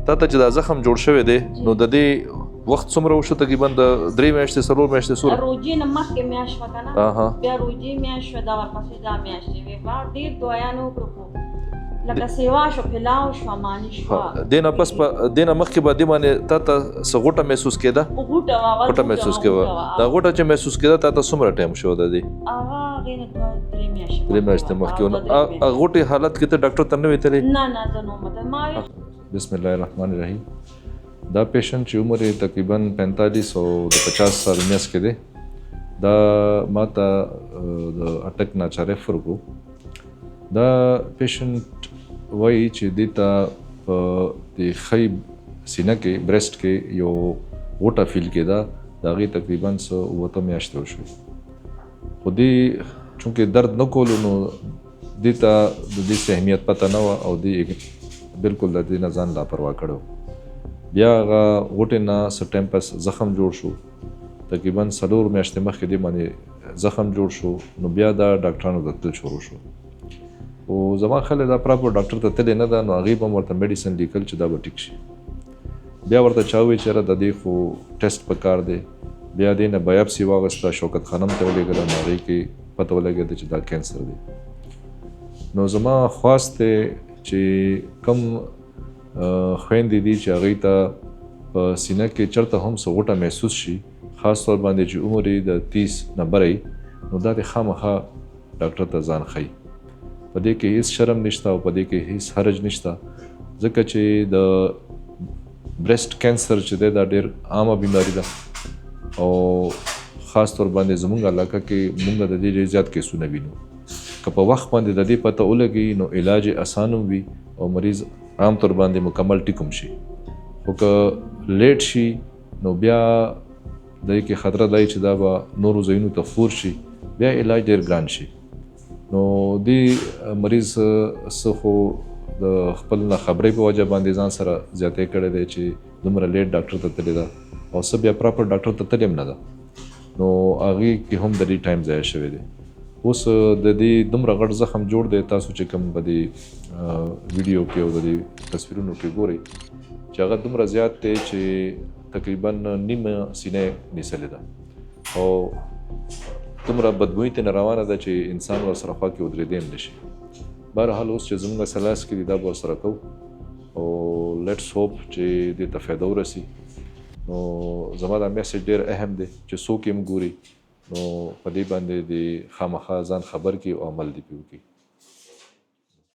تا ته چې دا زخم جوړ شوی دی نو د دې وخت څومره وشو تقریبا د 3 میاشتې 4 میاشتې سور روجې نه مخکې میاشت شوه که نه بیا روجې میاشت شوه دا ورپسې دا میاشتې وې ډېر دعایانو وکړو لکه سیوا شو پلاو شو مانی شو دینه پس په دینه مخکې به دې باندې تا ته څه غوټه محسوس کېده غوټه محسوس کېده دا غوټه چې محسوس کېده تا ته څومره ټایم شو د دې هغه نه 3 میاشتې 3 میاشتې مخکې نو غوټې حالت کې ته ډاکټر ته نه وې تللی نه زه نو مته ما بسم الله الرحمن الرحیم دا پیشنټ چې عمر یې تقریبا 45 او د 50 سال میس کې دی دا ماته د اټک نه چا ریفر کړو دا پیشنټ وایي چې دې ته په د ښۍ سینه کې برسټ کې یو غوټه فیل کېده د هغې تقریبا څه 8 میاشتې وشوې خو دې چونکې درد نه کولو نو دې ته د دې څه اهمیت پته نه وه او دې بالکل د دې نه ځان لاپروا کړی بیا هغه غوټې نه څه ټایم پس زخم جوړ شو تقریبا 4 میاشتې مخکې دې باندې زخم جوړ شو نو بیا دا ډاکټرانو ته تلل شروع شو او زما خلک دا پراپر ډاکټر ته تللی نه ده نو هغوی به هم ورته میډیسن لیکل چې دا به ټیک شي بیا ورته چا وویل چې یاره د دې خو ټیسټ پکار دی بیا دې نه بایاپسي واخیسته شوکت خانم ته ولېږله نو هغې کې پته ولګېده چې دا کینسر دی نو زما خواست دی چې کم خویندې دي چې هغوی ته په سینه کې چېرته هم څه غوټه محسوس شي خاص طور باندې چې عمر یې د 30 نه بری نو دا دې خامخا ډاکټر ته ځان ښیي په دې کې هیڅ شرم نشته او په دې کې هیڅ حرج نشته ځکه چې د برسټ کینسر چې دی دا ډېر عامه بیماري ده او خاص طور باندې زموږ علاقه کې موږ د دې ډېر زیات کیسونه وینو که په وخت باندې د دې پته ولګي نو علاج یې اسان وي او مریض عام طور باندې مکمل ټیک هم شي خو که لیټ شي نو بیا د دې کې خطره دی چې دا به نورو ځایونو ته خپور شي بیا علاج ډېر ګران شي نو دې مریض څه خو د خپل نه خبرې په وجه باندې ځان سره زیاتې کړی دی چې دومره لیټ ډاکټر ته تللی ده او څه بیا پراپر ډاکټر ته تللی هم نه ده نو هغې کې هم د دې ټایم ضایع شوی دی اوس د دې دومره غټ زخم جوړ دی تاسو چې کوم په دې ویډیو کې او د دې تصویرونو کې ګورئ چې هغه دومره زیات دی چې تقریبا نیمه سینه نیسلې ده او دومره بدبویي ترې روانه ده چې انسان ورسره خوا کې ودرېدی هم نه شي بهرحال اوس چې زموږ څه لاس کې دي دا به ورسره کوو او لیټس هوپ چې دې ته فایده ورسي نو زما دا میسج ډېر اهم دی چې څوک یې هم ګوري نو په دې باندې د خامخا ځان خبر کړي او عمل دې پرې وکړي